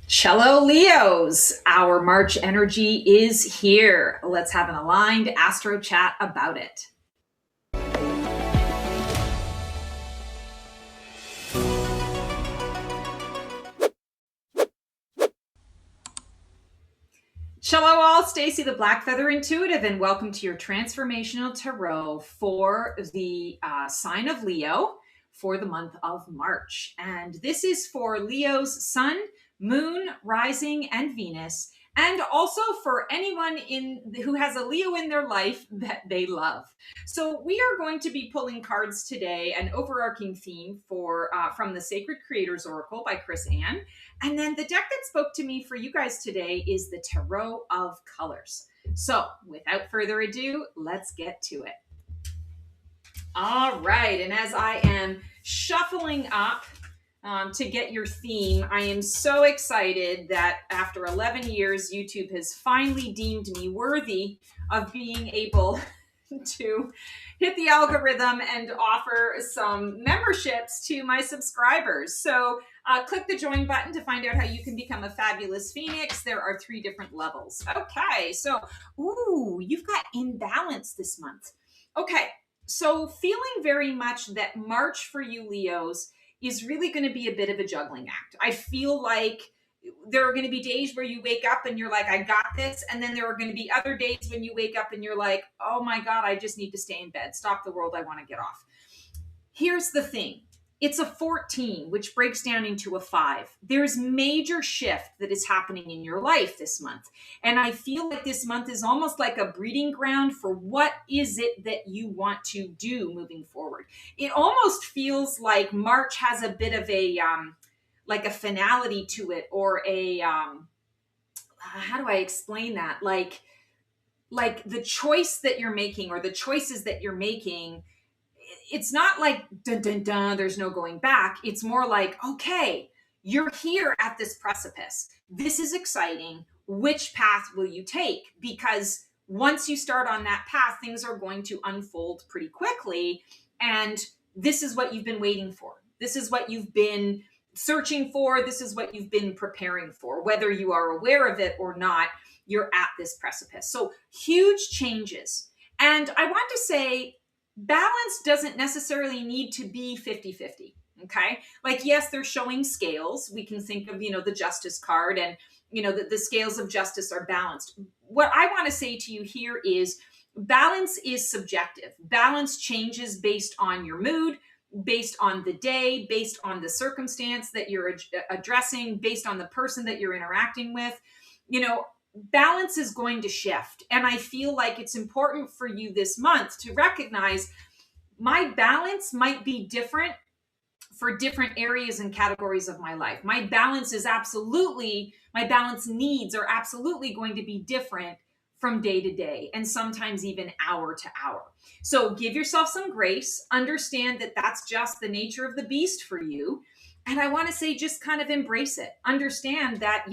Cello Leos, our March energy is here. Let's have an aligned astro chat about it. Cello all, Stacy the Black Feather Intuitive, and welcome to your Transformational Tarot for the sign of Leo for the month of March. And this is for Leo's Sun, Moon, Rising, and Venus, and also for anyone who has a Leo in their life that they love. So we are going to be pulling cards today, an overarching theme for from the Sacred Creators Oracle by Chris Ann. And then the deck that spoke to me for you guys today is the Tarot of Colors. So without further ado, let's get to it. All right, and as I am shuffling up to get your theme, I am so excited that after 11 years, YouTube has finally deemed me worthy of being able to hit the algorithm and offer some memberships to my subscribers. So click the join button to find out how you can become a fabulous Phoenix. There are 3 different levels. Okay, so, you've got imbalance this month. Okay, so feeling very much that March for you Leos is really going to be a bit of a juggling act. I feel like there are going to be days where you wake up and you're like, I got this. And then there are going to be other days when you wake up and you're like, oh my God, I just need to stay in bed. Stop the world. I want to get off. Here's the thing. It's a 14, which breaks down into a 5. There's major shift that is happening in your life this month. And I feel like this month is almost like a breeding ground for what is it that you want to do moving forward. It almost feels like March has a bit of a like a finality to it, or a how do I explain that? Like the choice that you're making, or the choices that you're making, it's not like dun dun dun, there's no going back. It's more like, okay, you're here at this precipice. This is exciting. Which path will you take? Because once you start on that path, things are going to unfold pretty quickly. And this is what you've been waiting for. This is what you've been searching for. This is what you've been preparing for. Whether you are aware of it or not, you're at this precipice. So huge changes. And I want to say, balance doesn't necessarily need to be 50-50. Okay. Like, yes, they're showing scales. We can think of, the justice card, and, the scales of justice are balanced. What I want to say to you here is balance is subjective. Balance changes based on your mood, based on the day, based on the circumstance that you're addressing, based on the person that you're interacting with. Balance is going to shift. And I feel like it's important for you this month to recognize my balance might be different for different areas and categories of my life. My balance needs are absolutely going to be different from day to day, and sometimes even hour to hour. So give yourself some grace. Understand that that's just the nature of the beast for you. And I want to say, just kind of embrace it. Understand that,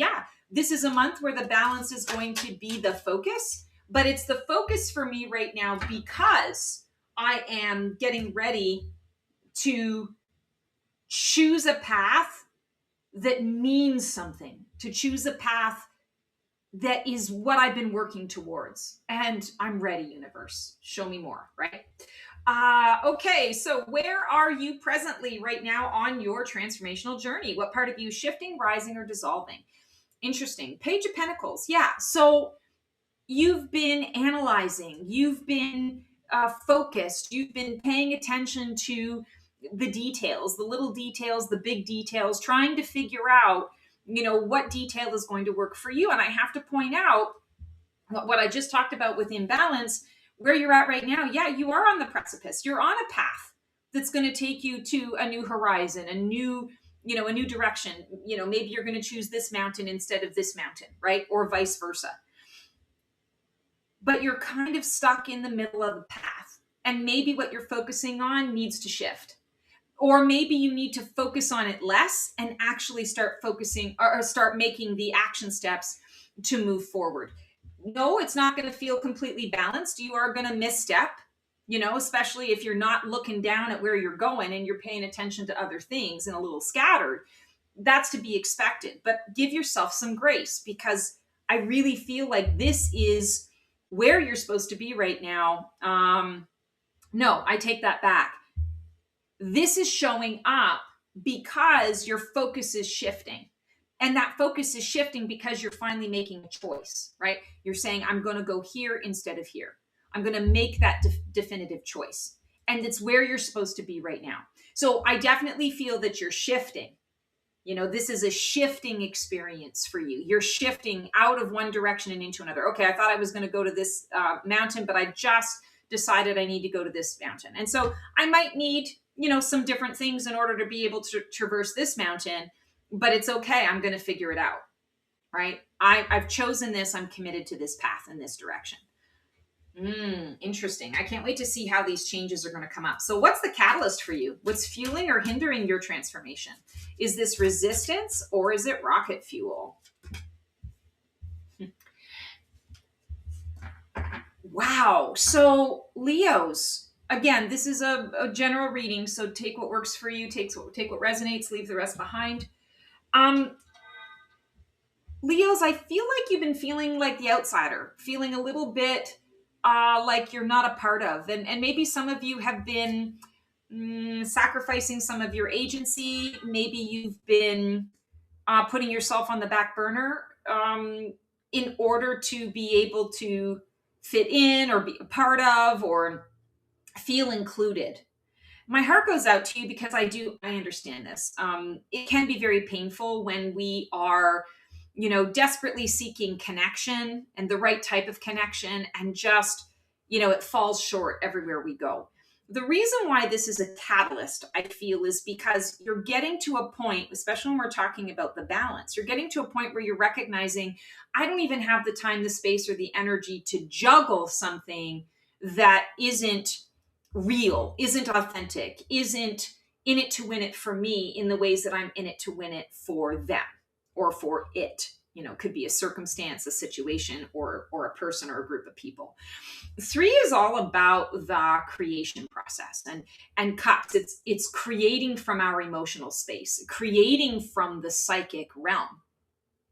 this is a month where the balance is going to be the focus, but it's the focus for me right now because I am getting ready to choose a path that means something, to choose a path that is what I've been working towards. And I'm ready, universe. Show me more, right? Okay, so where are you presently right now on your transformational journey? What part of you is shifting, rising, or dissolving? Interesting. Page of Pentacles. Yeah. So you've been analyzing, you've been focused, you've been paying attention to the details, the little details, the big details, trying to figure out, what detail is going to work for you. And I have to point out what I just talked about with imbalance, where you're at right now. Yeah, you are on the precipice. You're on a path that's going to take you to a new horizon, a new direction. Maybe you're going to choose this mountain instead of this mountain, right? Or vice versa. But you're kind of stuck in the middle of the path. And maybe what you're focusing on needs to shift. Or maybe you need to focus on it less and actually start focusing or start making the action steps to move forward. No, it's not going to feel completely balanced. You are going to misstep, especially if you're not looking down at where you're going and you're paying attention to other things and a little scattered. that's to be expected, but give yourself some grace, because I really feel like this is where you're supposed to be right now. No, I take that back. This is showing up because your focus is shifting. And that focus is shifting because you're finally making a choice, right? You're saying, I'm going to go here instead of here. I'm going to make that definitive choice. And it's where you're supposed to be right now. So I definitely feel that you're shifting. This is a shifting experience for you. You're shifting out of one direction and into another. Okay, I thought I was going to go to this mountain, but I just decided I need to go to this mountain. And so I might need, some different things in order to be able to traverse this mountain, but it's okay. I'm going to figure it out, right? I've chosen this. I'm committed to this path in this direction. Interesting. I can't wait to see how these changes are going to come up. So what's the catalyst for you? What's fueling or hindering your transformation? Is this resistance or is it rocket fuel? Wow. So Leos, again, this is a general reading. So take what works for you, take what resonates, leave the rest behind. Leos, I feel like you've been feeling like the outsider, feeling a little bit like you're not a part of. And maybe some of you have been sacrificing some of your agency. Maybe you've been putting yourself on the back burner in order to be able to fit in or be a part of or feel included. My heart goes out to you because I understand this. It can be very painful when we are desperately seeking connection and the right type of connection, and just, it falls short everywhere we go. The reason why this is a catalyst, I feel, is because you're getting to a point, especially when we're talking about the balance, you're getting to a point where you're recognizing, I don't even have the time, the space, or the energy to juggle something that isn't real, isn't authentic, isn't in it to win it for me in the ways that I'm in it to win it for them. Or for it, could be a circumstance, a situation, or a person or a group of people. 3 is all about the creation process, and cups. It's creating from our emotional space, creating from the psychic realm.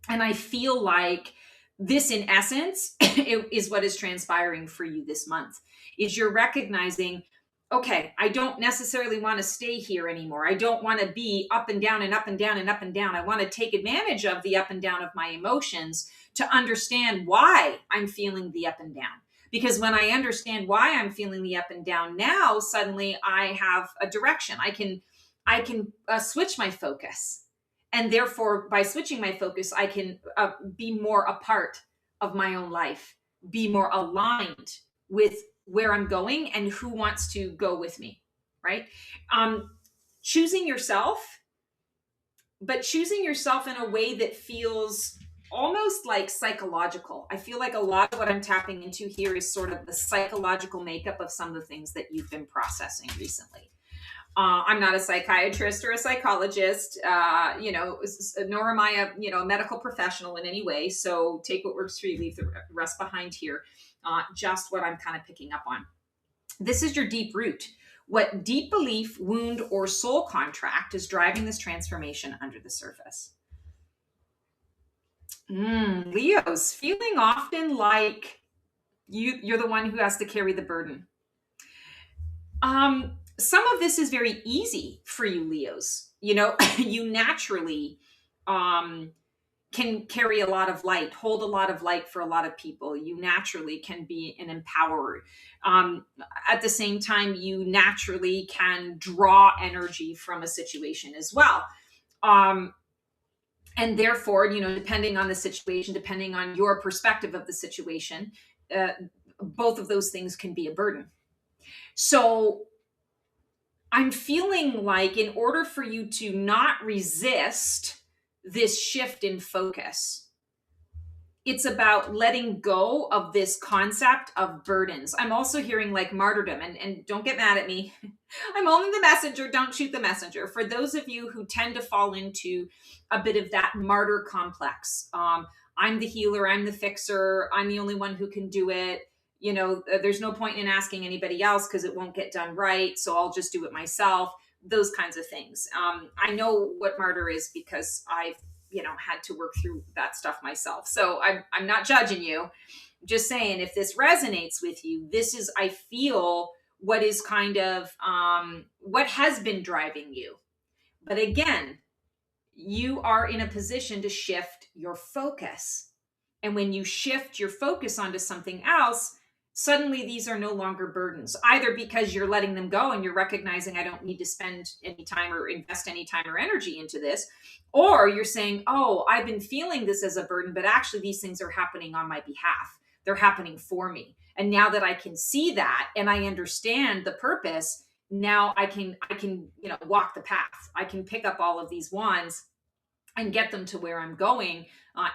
And I feel like this, in essence, is what is transpiring for you this month. Is you're recognizing, okay, I don't necessarily want to stay here anymore. I don't want to be up and down and up and down and up and down. I want to take advantage of the up and down of my emotions to understand why I'm feeling the up and down. Because when I understand why I'm feeling the up and down, now suddenly I have a direction. I can switch my focus. And therefore, by switching my focus, I can be more a part of my own life, be more aligned with where I'm going and who wants to go with me, right? Choosing yourself, but choosing yourself in a way that feels almost like psychological. I feel like a lot of what I'm tapping into here is sort of the psychological makeup of some of the things that you've been processing recently. I'm not a psychiatrist or a psychologist, nor am I a medical professional in any way. So take what works for you, leave the rest behind here. Just what I'm kind of picking up on. This is your deep root. What deep belief, wound, or soul contract is driving this transformation under the surface? Leos, feeling often like you're the one who has to carry the burden. Some of this is very easy for you, Leos. You naturally can carry a lot of light, hold a lot of light for a lot of people. You naturally can be an empowerer. At the same time, you naturally can draw energy from a situation as well. And therefore, depending on the situation, depending on your perspective of the situation, both of those things can be a burden. So I'm feeling like in order for you to not resist this shift in focus, it's about letting go of this concept of burdens. I'm also hearing like martyrdom, and don't get mad at me. I'm only the messenger, don't shoot the messenger. For those of you who tend to fall into a bit of that martyr complex, I'm the healer, I'm the fixer, I'm the only one who can do it. There's no point in asking anybody else because it won't get done right. So I'll just do it myself. those kinds of things. I know what martyr is because I've, had to work through that stuff myself. So I'm not judging you. Just saying, if this resonates with you, this is, I feel, what is kind of what has been driving you. But again, you are in a position to shift your focus. And when you shift your focus onto something else, suddenly these are no longer burdens, either because you're letting them go and you're recognizing I don't need to spend any time or invest any time or energy into this, or you're saying, oh, I've been feeling this as a burden, but actually these things are happening on my behalf. They're happening for me. And now that I can see that and I understand the purpose, now I can walk the path. I can pick up all of these wands and get them to where I'm going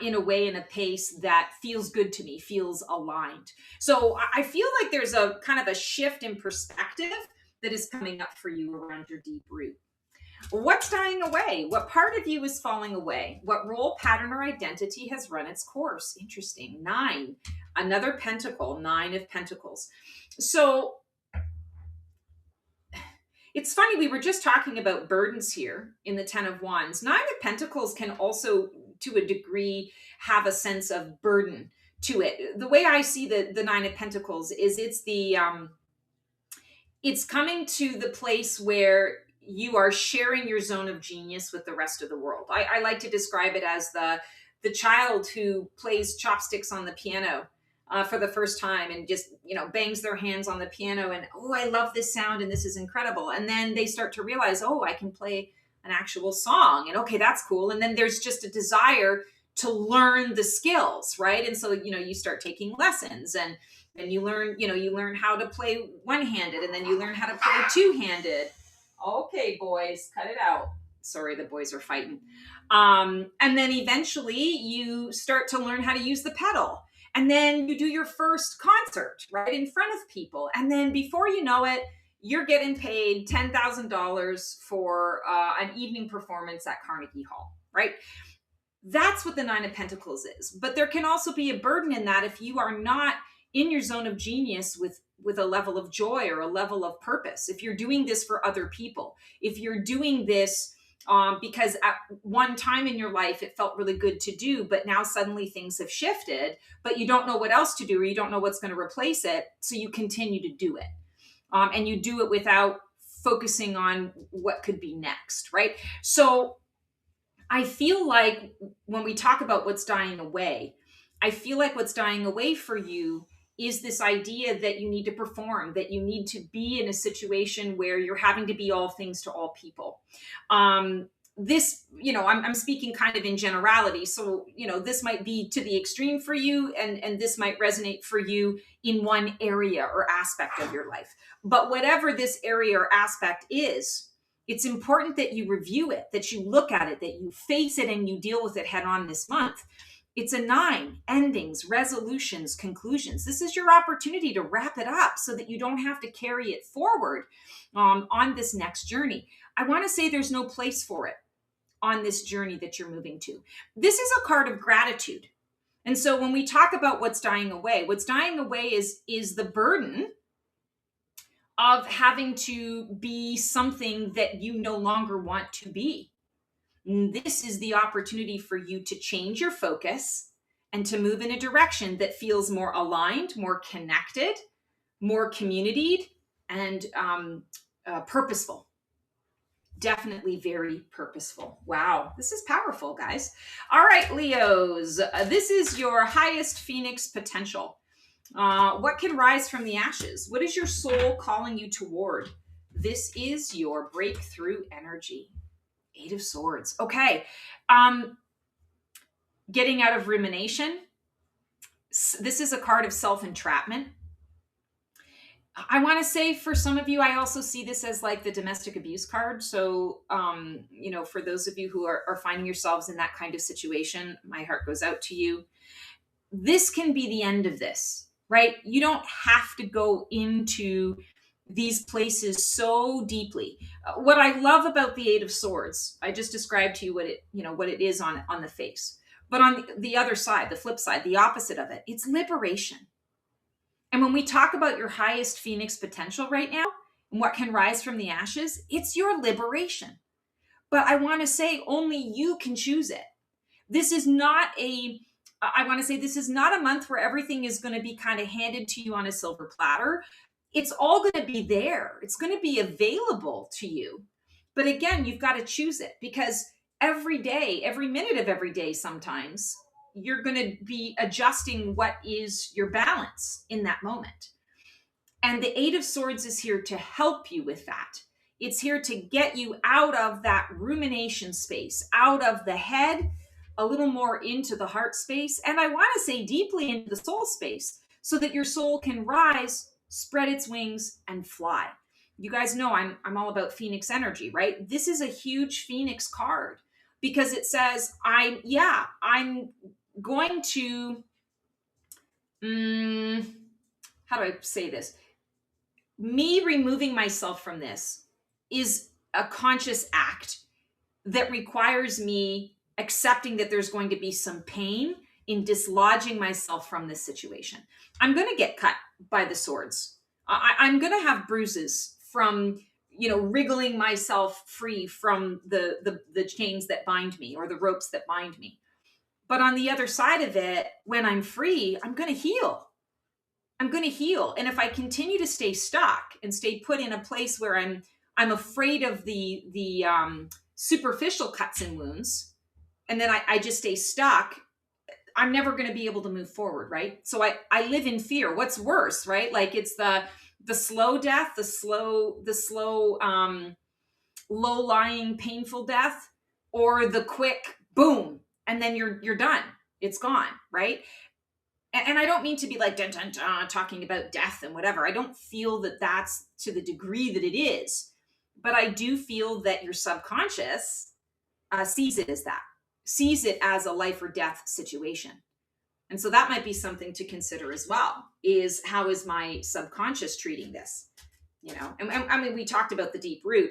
in a way, in a pace that feels good to me, feels aligned. So I feel like there's a kind of a shift in perspective that is coming up for you around your deep root. What's dying away? What part of you is falling away? What role, pattern, or identity has run its course? Interesting. 9, another pentacle, 9 of pentacles. So it's funny, we were just talking about burdens here in the 10 of Wands. 9 of Pentacles can also, to a degree, have a sense of burden to it. The way I see the 9 of Pentacles is it's coming to the place where you are sharing your zone of genius with the rest of the world. I like to describe it as the child who plays chopsticks on the piano for the first time and just, bangs their hands on the piano and, oh, I love this sound and this is incredible. And then they start to realize, oh, I can play an actual song and okay, that's cool. And then there's just a desire to learn the skills, right? And so, you start taking lessons and you learn how to play one-handed and then you learn how to play two-handed. Okay, boys, cut it out. Sorry, the boys are fighting. And then eventually you start to learn how to use the pedal. And then you do your first concert, right, in front of people. And then before you know it, you're getting paid $10,000 for an evening performance at Carnegie Hall, right? That's what the 9 of Pentacles is. But there can also be a burden in that if you are not in your zone of genius with a level of joy or a level of purpose. If you're doing this for other people, if you're doing this because at one time in your life it felt really good to do, but now suddenly things have shifted, but you don't know what else to do or you don't know what's going to replace it, so you continue to do it. And you do it without focusing on what could be next, right? So I feel like when we talk about what's dying away, I feel like what's dying away for you is this idea that you need to perform, that you need to be in a situation where you're having to be all things to all people. This, I'm speaking kind of in generality. So, this might be to the extreme for you and this might resonate for you in one area or aspect of your life. But whatever this area or aspect is, it's important that you review it, that you look at it, that you face it and you deal with it head on this month. It's a 9, endings, resolutions, conclusions. This is your opportunity to wrap it up so that you don't have to carry it forward on this next journey. I want to say there's no place for it on this journey that you're moving to. This is a card of gratitude. And so when we talk about what's dying away is the burden of having to be something that you no longer want to be. This is the opportunity for you to change your focus and to move in a direction that feels more aligned, more connected, more communitied, and purposeful. Definitely very purposeful. Wow, this is powerful, guys. All right, Leos, this is your highest Phoenix potential. What can rise from the ashes? What is your soul calling you toward? This is your breakthrough energy. 8 of Swords. Okay. Getting out of rumination. This is a card of self-entrapment. I want to say for some of you, I also see this as like the domestic abuse card. So, for those of you who are finding yourselves in that kind of situation, my heart goes out to you. This can be the end of this, right? You don't have to go into these places so deeply. What I love about the 8 of Swords, I just described to you what it is on the face. But on the other side, the flip side, the opposite of it, it's liberation. And when we talk about your highest Phoenix potential right now, And what can rise from the ashes? It's your liberation. But I want to say only you can choose it. This is not I want to say this is not a month where everything is going to be kind of handed to you on a silver platter. It's all going to be there. It's going to be available to you. But again, you've got to choose it, because every day, every minute of every day, sometimes you're going to be adjusting what is your balance in that moment. And the Eight of Swords is here to help you with that. It's here to get you out of that rumination space, out of the head, a little more into the heart space. And I want to say deeply into the soul space, so that your soul can rise, spread its wings, and fly. You guys know I'm all about Phoenix energy, right? This is a huge Phoenix card, because it says, I'm going to, how do I say this? Me removing myself from this is a conscious act that requires me accepting that there's going to be some pain in dislodging myself from this situation. I'm going to get cut by the swords. I'm going to have bruises from, wriggling myself free from the chains that bind me, or the ropes that bind me. But on the other side of it, when I'm free, I'm going to heal. I'm going to heal. And if I continue to stay stuck and stay put in a place where I'm afraid of the superficial cuts and wounds, and then I just stay stuck, I'm never going to be able to move forward, right? So I live in fear. What's worse, right? Like, it's the slow death, the slow low-lying painful death, or the quick boom, and then you're done. It's gone, right? And I don't mean to be like dun, dun, dun, talking about death and whatever. I don't feel that that's to the degree that it is. But I do feel that your subconscious sees it as that, sees it as a life or death situation. And so that might be something to consider as well, is how is my subconscious treating this? And I mean, we talked about the deep root,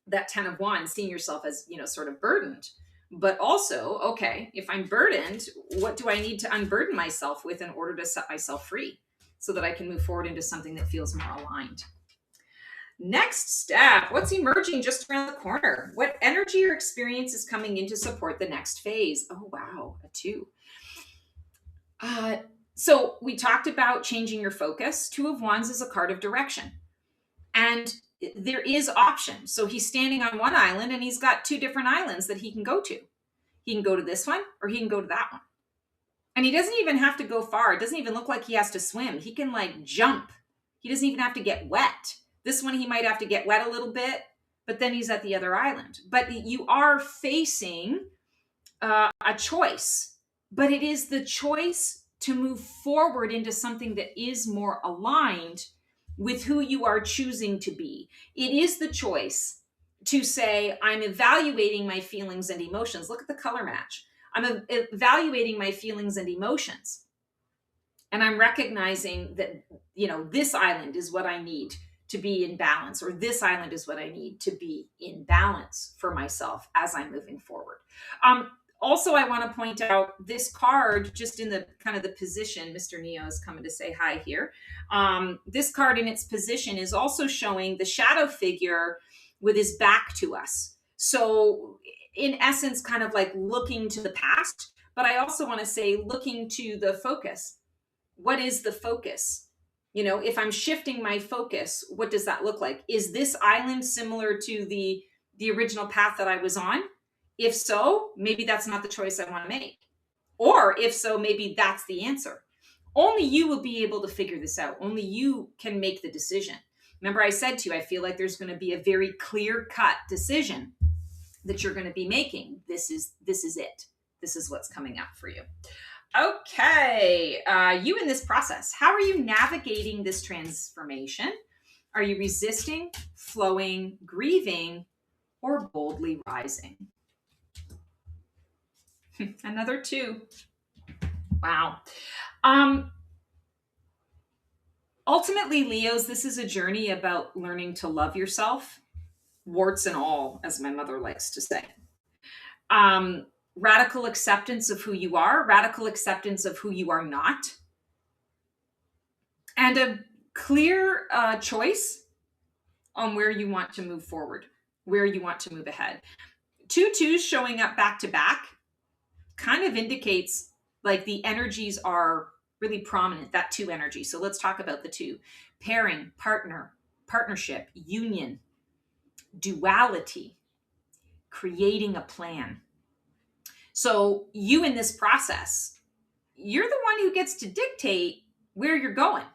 that 10 of Wands, seeing yourself as, sort of burdened. But also, okay, if I'm burdened, what do I need to unburden myself with in order to set myself free, so that I can move forward into something that feels more aligned? Next step, what's emerging just around the corner? What energy or experience is coming in to support the next phase? Oh, wow, a 2. So we talked about changing your focus. 2 of Wands is a card of direction. And there is option. So he's standing on one island, and he's got 2 different islands that he can go to. He can go to this one, or he can go to that one. And he doesn't even have to go far. It doesn't even look like he has to swim. He can jump. He doesn't even have to get wet. This one, he might have to get wet a little bit, but then he's at the other island. But you are facing a choice, but it is the choice to move forward into something that is more aligned with who you are choosing to be. It is the choice to say, I'm evaluating my feelings and emotions. Look at the color match. I'm evaluating my feelings and emotions. And I'm recognizing that, this island is what I need to be in balance, or this island is what I need to be in balance for myself as I'm moving forward. Also, I want to point out this card, just in the kind of the position. Mr. Neo is coming to say hi here. This card in its position is also showing the shadow figure with his back to us. So in essence, kind of like looking to the past, but I also want to say looking to the focus. What is the focus? If I'm shifting my focus, what does that look like? Is this island similar to the original path that I was on? If so, maybe that's not the choice I want to make. Or if so, maybe that's the answer. Only you will be able to figure this out. Only you can make the decision. Remember, I said to you, I feel like there's going to be a very clear-cut decision that you're going to be making. This is it. This is what's coming up for you. Okay, you in this process, how are you navigating this transformation? Are you resisting, flowing, grieving, or boldly rising? Another 2. Wow. Ultimately, Leos, this is a journey about learning to love yourself, warts and all, as my mother likes to say. Radical acceptance of who you are, radical acceptance of who you are not, and a clear choice on where you want to move forward, where you want to move ahead. 2 2s showing up back to back kind of indicates like the energies are really prominent, that 2 energy. So let's talk about the 2. Pairing, partner, partnership, union, duality, creating a plan. So you in this process, you're the one who gets to dictate where you're going,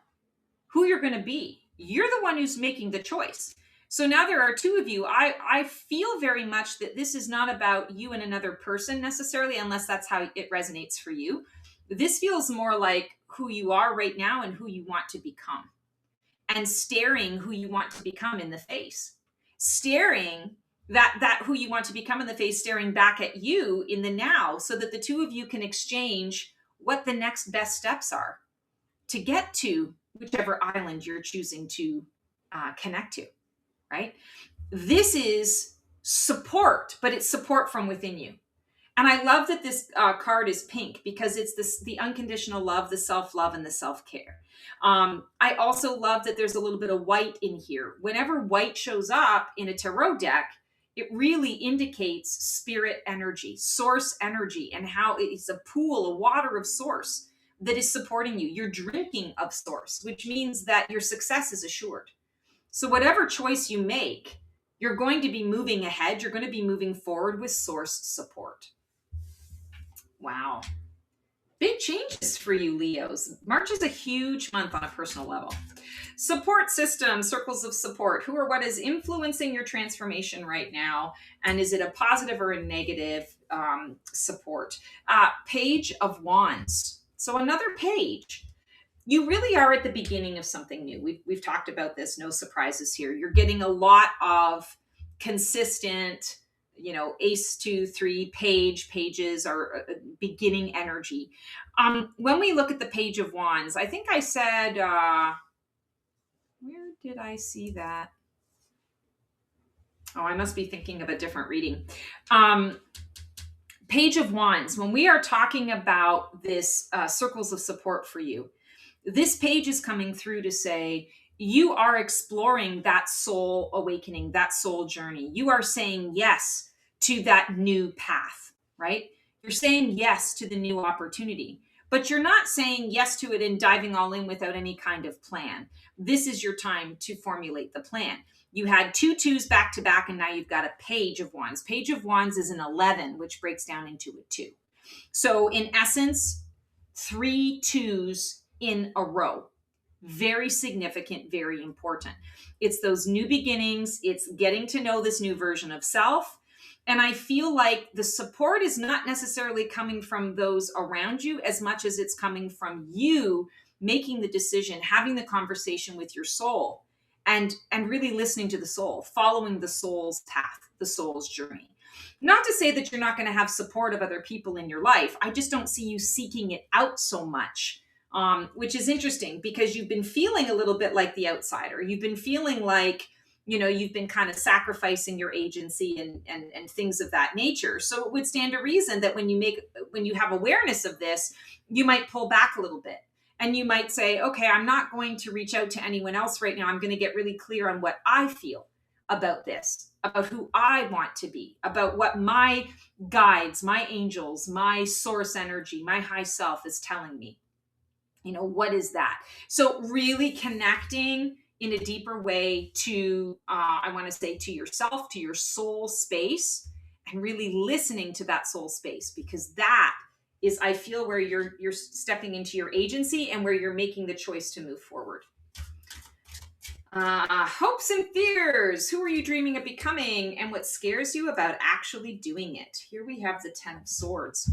who you're going to be. You're the one who's making the choice. So now there are 2 of you. I feel very much that this is not about you and another person necessarily, unless that's how it resonates for you. This feels more like who you are right now and who you want to become, and staring who you want to become in the face, staring that who you want to become in the face, staring back at you in the now, so that the 2 of you can exchange what the next best steps are to get to whichever island you're choosing to connect to, right? This is support, but it's support from within you. And I love that this card is pink, because it's the unconditional love, the self-love, and the self-care. I also love that there's a little bit of white in here. Whenever white shows up in a tarot deck, it really indicates spirit energy, source energy, and how it's a pool, a water of source that is supporting you. You're drinking of source, which means that your success is assured. So whatever choice you make, you're going to be moving ahead. You're going to be moving forward with source support. Wow. Big changes for you, Leos. March is a huge month on a personal level. Support system, circles of support. Who or what is influencing your transformation right now? And is it a positive or a negative support? Page of Wands. So another page. You really are at the beginning of something new. We've talked about this. No surprises here. You're getting a lot of consistent, ace 2 3 pages are beginning energy. When we look at the Page of Wands, I think I said, where did I see that? Oh, I must be thinking of a different reading. Page of Wands, when we are talking about this circles of support for you, this page is coming through to say, you are exploring that soul awakening, that soul journey. You are saying yes to that new path, right? You're saying yes to the new opportunity, but you're not saying yes to it and diving all in without any kind of plan. This is your time to formulate the plan. You had 2 2s back to back, and now you've got a Page of Wands. Page of Wands is an 11, which breaks down into a 2. So in essence, 3 2s in a row. Very significant, very important. It's those new beginnings. It's getting to know this new version of self. And I feel like the support is not necessarily coming from those around you as much as it's coming from you making the decision, having the conversation with your soul, and really listening to the soul, following the soul's path, the soul's journey. Not to say that you're not going to have support of other people in your life. I just don't see you seeking it out so much, which is interesting, because you've been feeling a little bit like the outsider. You've been feeling like, you've been kind of sacrificing your agency and things of that nature. So it would stand to reason that when you have awareness of this, you might pull back a little bit. And you might say, okay, I'm not going to reach out to anyone else right now. I'm going to get really clear on what I feel about this, about who I want to be, about what my guides, my angels, my source energy, my high self is telling me. What is that? So really connecting in a deeper way to, I want to say, to yourself, to your soul space, and really listening to that soul space, because that is, I feel, where you're stepping into your agency and where you're making the choice to move forward. Hopes and fears. Who are you dreaming of becoming, and what scares you about actually doing it? Here we have the 10 of Swords.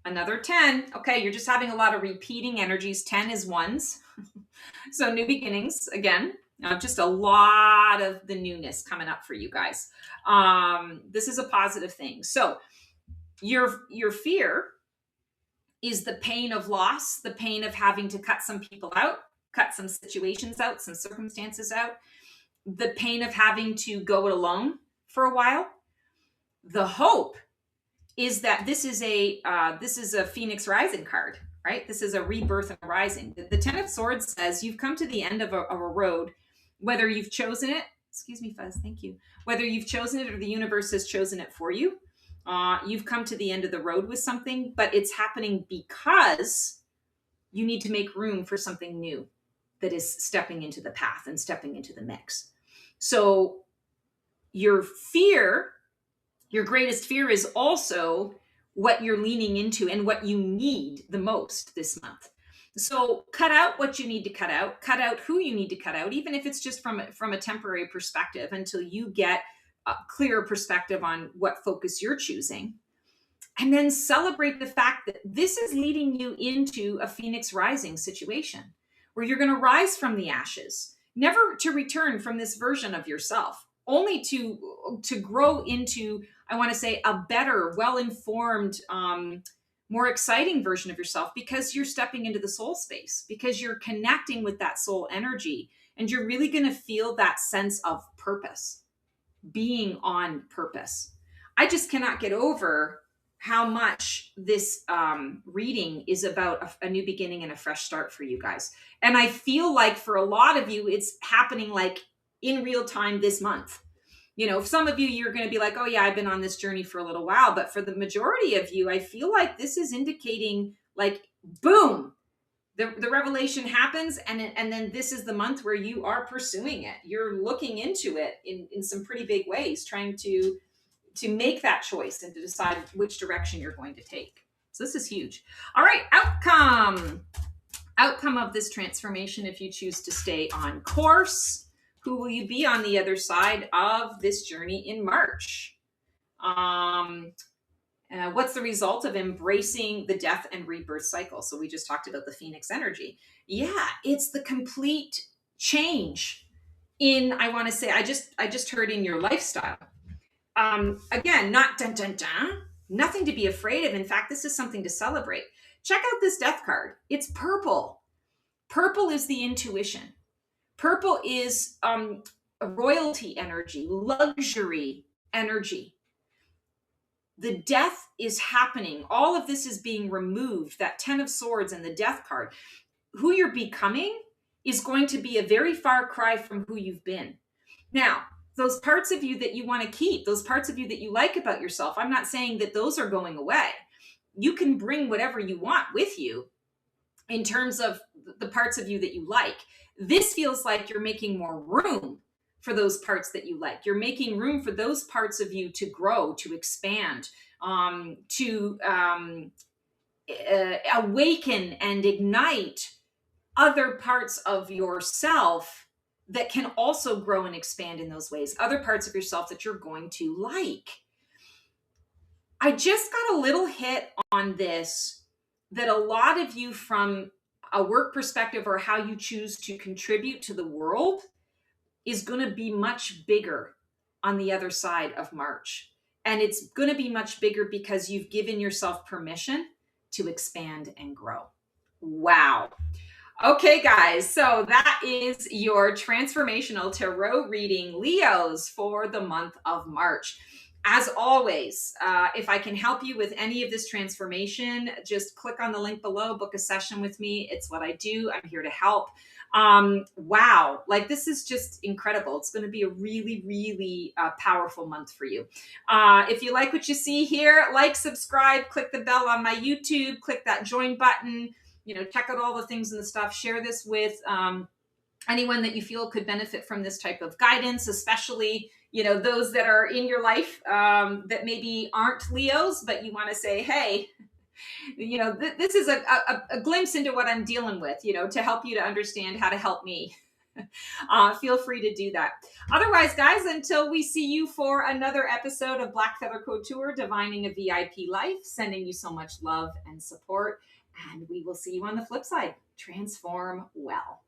Another 10. Okay, you're just having a lot of repeating energies. 10 is ones. So new beginnings again. Just a lot of the newness coming up for you guys. This is a positive thing. So your fear is the pain of loss, the pain of having to cut some people out, cut some situations out, some circumstances out, the pain of having to go it alone for a while. The hope is that this is a Phoenix Rising card, right? This is a rebirth and a rising. The 10 of Swords says you've come to the end of a road. whether you've chosen it, excuse me, Fuzz, thank you. Whether you've chosen it or the universe has chosen it for you, you've come to the end of the road with something, but it's happening because you need to make room for something new that is stepping into the path and stepping into the mix. So your fear, your greatest fear, is also what you're leaning into and what you need the most this month. So cut out what you need to cut out who you need to cut out, even if it's just from a temporary perspective, until you get a clearer perspective on what focus you're choosing. And then celebrate the fact that this is leading you into a Phoenix rising situation where you're going to rise from the ashes, never to return from this version of yourself, only to grow into, I want to say, a better, well-informed, more exciting version of yourself, because you're stepping into the soul space, because you're connecting with that soul energy, and you're really going to feel that sense of purpose, being on purpose. I just cannot get over how much this reading is about a new beginning and a fresh start for you guys. And I feel like for a lot of you, it's happening like in real time this month. You know, some of you, you're going to be like, oh yeah, I've been on this journey for a little while. But for the majority of you, I feel like this is indicating, like, boom, the revelation happens. And then this is the month where you are pursuing it. You're looking into it in some pretty big ways, trying to make that choice and to decide which direction you're going to take. So this is huge. All right, outcome of this transformation, if you choose to stay on course. Who will you be on the other side of this journey in March? What's the result of embracing the death and rebirth cycle? So we just talked about the Phoenix energy. Yeah, it's the complete change in, I want to say, I just heard, in your lifestyle. Again, not dun dun dun, nothing to be afraid of. In fact, this is something to celebrate. Check out this death card. It's purple. Purple is the intuition. Purple is a royalty energy, luxury energy. The death is happening. All of this is being removed. That 10 of Swords and the death card. Who you're becoming is going to be a very far cry from who you've been. Now, those parts of you that you want to keep, those parts of you that you like about yourself, I'm not saying that those are going away. You can bring whatever you want with you in terms of the parts of you that you like. This feels like you're making more room for those parts that you like. You're making room for those parts of you to grow, to expand, to awaken and ignite other parts of yourself that can also grow and expand in those ways. Other parts of yourself that you're going to like. I just got a little hit on this, that a lot of you, from a work perspective or how you choose to contribute to the world, is going to be much bigger on the other side of March. And it's going to be much bigger because you've given yourself permission to expand and grow. Wow. Okay, guys, so that is your transformational tarot reading, Leos, for the month of March. As always, if I can help you with any of this transformation, just click on the link below, book a session with me. It's what I do. I'm here to help. Wow, like, this is just incredible. It's going to be a really, really powerful month for you. If you like what you see here, like, subscribe, click the bell on my YouTube, click that join button. You know, check out all the things and the stuff. Share this with anyone that you feel could benefit from this type of guidance, especially, you know, those that are in your life that maybe aren't Leos, but you want to say, hey, you know, this is a glimpse into what I'm dealing with, you know, to help you to understand how to help me. Feel free to do that. Otherwise, guys, until we see you for another episode of Black Feather Couture, Divining a VIP Life, sending you so much love and support. And we will see you on the flip side. Transform well.